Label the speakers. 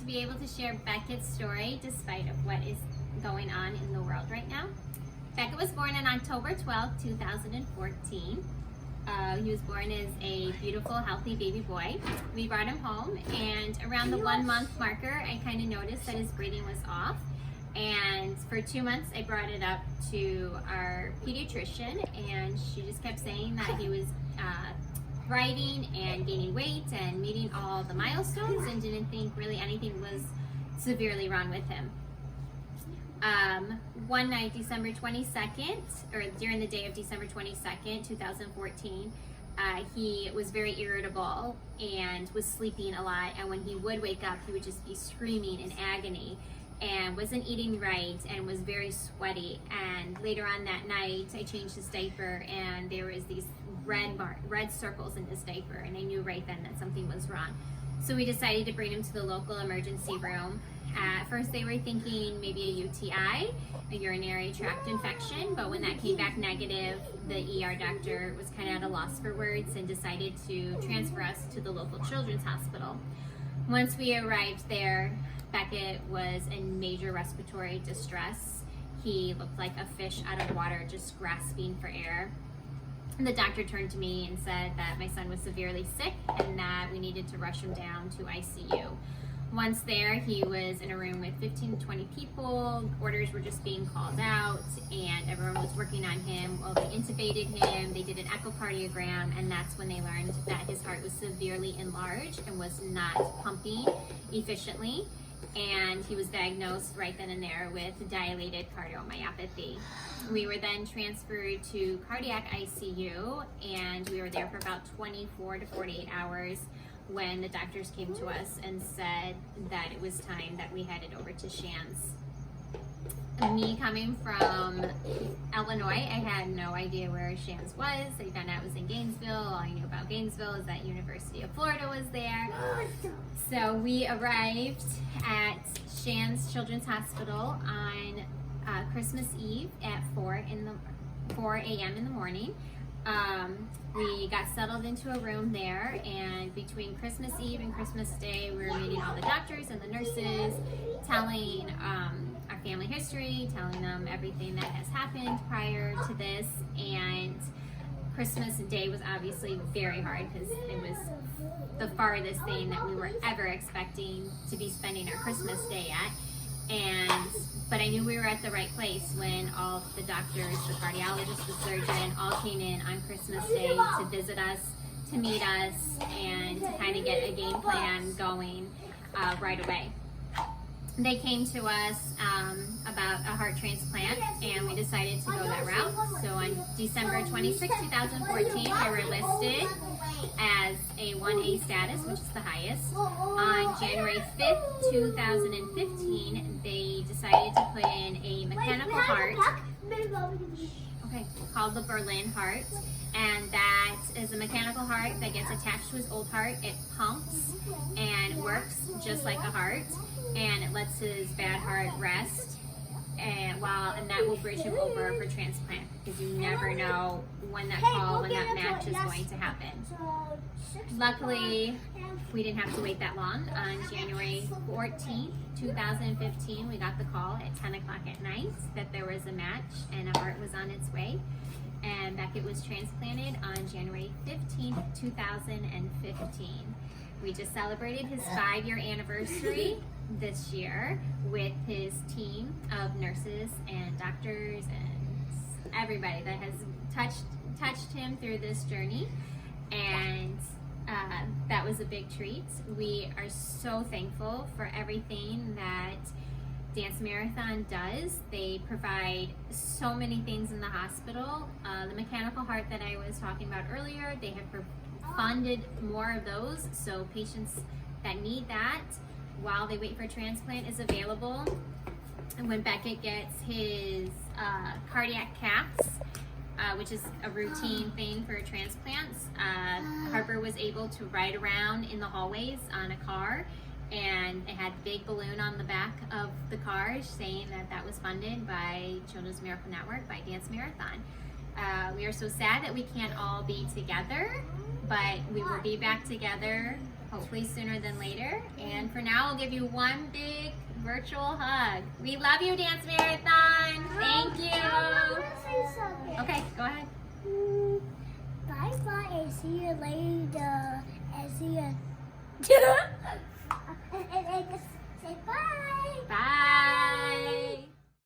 Speaker 1: be able to share Beckett's story despite of what is going on in the world right now. Beckett was born on October 12, 2014. He was born as a beautiful, healthy baby boy. We brought him home, and around the 1 month marker, I kind of noticed that his breathing was off. And for 2 months, I brought it up to our pediatrician, and she just kept saying that he was thriving and gaining weight and meeting all the milestones, and didn't think really anything was severely wrong with him. One night, December 22nd, or during the day of December 22nd, 2014, he was very irritable and was sleeping a lot, and when he would wake up, he would just be screaming in agony and wasn't eating right and was very sweaty. And later on that night, I changed his diaper, and there was these red circles in his diaper, and I knew right then that something was wrong. So we decided to bring him to the local emergency room. At first they were thinking maybe a UTI, a urinary tract infection, but when that came back negative, the ER doctor was kind of at a loss for words and decided to transfer us to the local children's hospital. Once we arrived there, Beckett was in major respiratory distress. He looked like a fish out of water, just grasping for air. And the doctor turned to me and said that my son was severely sick and that we needed to rush him down to ICU. Once there, he was in a room with 15 to 20 people. Orders were just being called out, and everyone was working on him. Well, they intubated him, they did an echocardiogram, and that's when they learned that his heart was severely enlarged and was not pumping efficiently. And he was diagnosed right then and there with dilated cardiomyopathy. We were then transferred to cardiac ICU, and we were there for about 24 to 48 hours when the doctors came to us and said that it was time that we headed over to Shands. Me coming from Illinois, I had no idea where Shands was. I found out it was in Gainesville. All I knew about Gainesville is that University of Florida was there. So we arrived at Shands Children's Hospital on Christmas Eve at 4 a.m. in the morning. We got settled into a room there, and between Christmas Eve and Christmas Day, we were meeting all the doctors and the nurses, telling our family history, telling them everything that has happened prior to this. And Christmas Day was obviously very hard because it was the farthest thing that we were ever expecting to be spending our Christmas Day at. But I knew we were at the right place when all the doctors, the cardiologist, the surgeon, all came in on Christmas Day to visit us, to meet us, and to kind of get a game plan going right away. They came to us about a heart transplant, and we decided to go that route. So on December 26, 2014, we were listed as a 1A status, which is the highest. On January 5th, 2015, they decided to put in a mechanical heart, called the Berlin heart, and that is a mechanical heart that gets attached to his old heart. It pumps and works just like a heart, and it lets his bad heart rest, and that will bridge him over for transplant, because you never know when that match is going to happen. Luckily, we didn't have to wait that long. On January 14th, 2015, we got the call at 10 o'clock at night that there was a match and a heart was on its way. And Beckett was transplanted on January 15th, 2015. We just celebrated his 5-year anniversary this year with his team of nurses and doctors and everybody that has touched him through this journey. And that was a big treat. We are so thankful for everything that Dance Marathon does. They provide so many things in the hospital. The mechanical heart that I was talking about earlier, they have funded more of those, so patients that need that while they wait for transplant is available. And when Beckett gets his cardiac caths, which is a routine thing for transplants, Harper was able to ride around in the hallways on a car, and it had a big balloon on the back of the car saying that was funded by Children's Miracle Network, by Dance Marathon. We are so sad that we can't all be together, but we will be back together hopefully sooner than later. And for now, I'll give you one big virtual hug. We love you, Dance Marathon. Thank you.
Speaker 2: I want to say something.
Speaker 1: Okay, go ahead.
Speaker 2: Bye bye and see you later. And see you. and say bye.
Speaker 1: Bye.